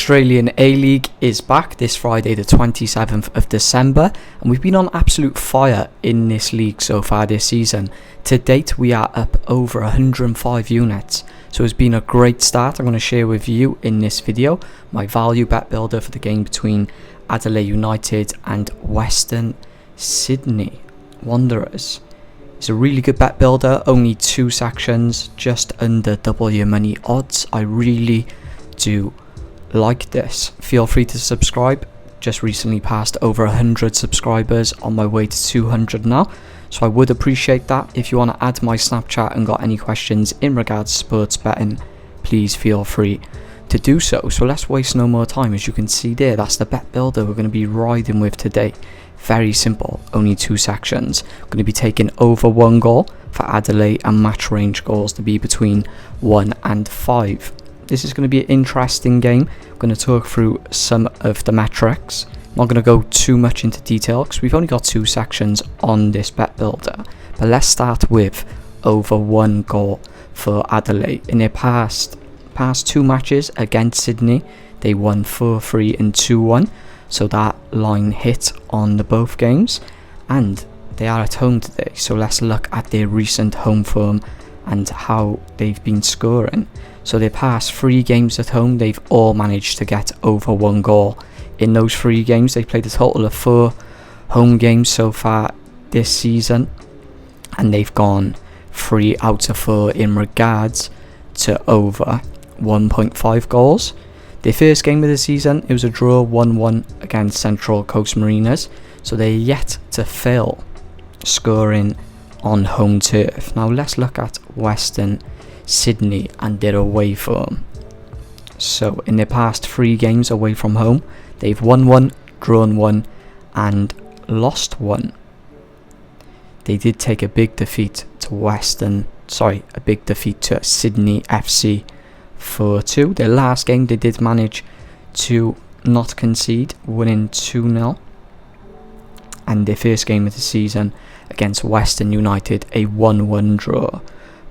Australian A-League is back this Friday the 27th of December, and we've been on absolute fire in this league so far this season. To date we are up over 105 units, so it's been a great start. I'm going to share with you in this video my value bet builder for the game between Adelaide United and Western Sydney Wanderers. It's a really good bet builder, only 2 sections, just under double your money odds. I really do like this. Feel free to subscribe. Just recently passed over 100 subscribers, on my way to 200 now, so I would appreciate that. If you want to add my Snapchat and got any questions in regards to sports betting, please feel free to do so. So let's waste no more time. As you can see there, that's the bet builder we're going to be riding with today. Very simple, only 2 sections. We're going to be taking over 1 goal for Adelaide and match range goals to be between 1 and 5. This is going to be an interesting game. I'm going to talk through some of the metrics. I'm not going to go too much into detail because we've only got 2 sections on this bet builder. But let's start with over 1 goal for Adelaide. In their past 2 matches against Sydney, they won 4-3 and 2-1. So that line hit on the both games, and they are at home today. So let's look at their recent home form and how they've been scoring. So their past 3 games at home, they've all managed to get over 1 goal. In those 3 games, they played a total of 4 home games so far this season, and they've gone 3 out of 4 in regards to over 1.5 goals. Their first game of the season, it was a draw 1-1 against Central Coast Mariners, so they're yet to fail scoring on home turf. Now let's look at Western Sydney and their away form. So in their past 3 games away from home, they've won 1, drawn 1 and lost 1. They did take a big defeat to Sydney FC 4-2. Their last game they did manage to not concede, winning 2-0. And their first game of the season against Western United, a 1-1 draw.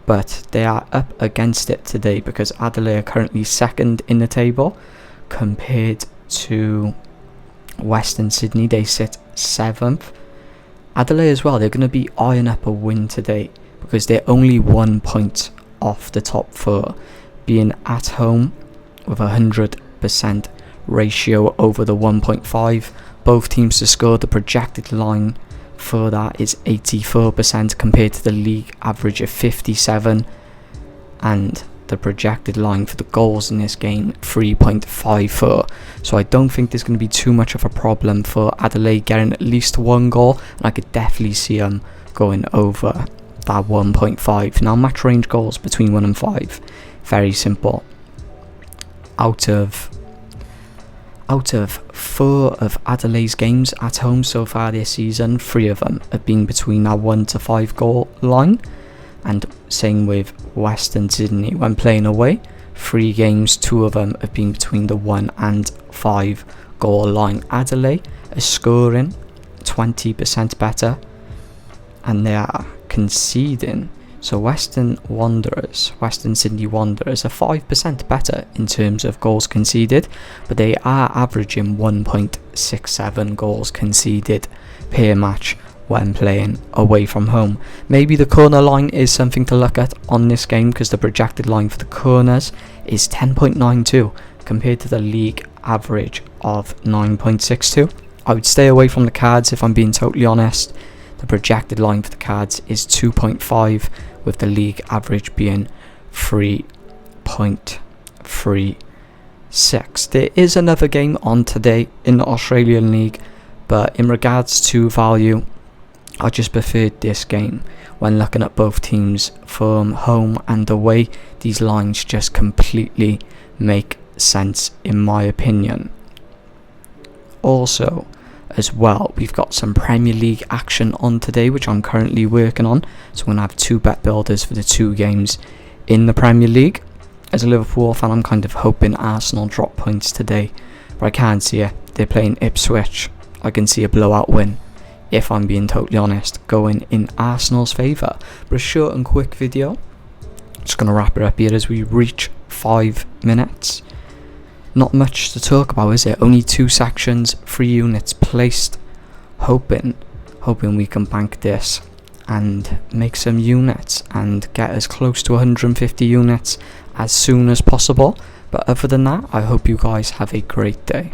But they are up against it today because Adelaide are currently 2nd in the table compared to Western Sydney. They sit 7th. Adelaide as well, they're going to be eyeing up a win today because they're only 1 point off the top 4, being at home with 100% ratio over the 1.5. Both teams to score. The projected line for that is 84% compared to the league average of 57, and the projected line for the goals in this game 3.54. So I don't think there's going to be too much of a problem for Adelaide getting at least 1 goal, and I could definitely see them going over that 1.5. Now match range goals between 1 and 5, very simple. Out of 4 of Adelaide's games at home so far this season, 3 of them have been between that 1 to 5 goal line. And same with Western Sydney when playing away, 3 games, 2 of them have been between the 1 and 5 goal line. Adelaide is scoring 20% better, and they are conceding. So Western Sydney Wanderers are 5% better in terms of goals conceded, but they are averaging 1.67 goals conceded per match when playing away from home. Maybe the corner line is something to look at on this game because the projected line for the corners is 10.92 compared to the league average of 9.62. I would stay away from the cards if I'm being totally honest. The projected line for the cards is 2.5 with the league average being 3.36. There is another game on today in the Australian League, but in regards to value, I just preferred this game. When looking at both teams from home and away, these lines just completely make sense in my opinion. Also, as well, we've got some Premier League action on today, which I'm currently working on. So I'm going to have 2 bet builders for the 2 games in the Premier League. As a Liverpool fan, I'm kind of hoping Arsenal drop points today, but I can't see it. They're playing Ipswich. I can see a blowout win, if I'm being totally honest, going in Arsenal's favour. But a short and quick video. Just going to wrap it up here as we reach 5 minutes. not much to talk about, is it? Only 2 sections, 3 units placed. Hoping we can bank this and make some units and get as close to 150 units as soon as possible. But other than that, I hope you guys have a great day.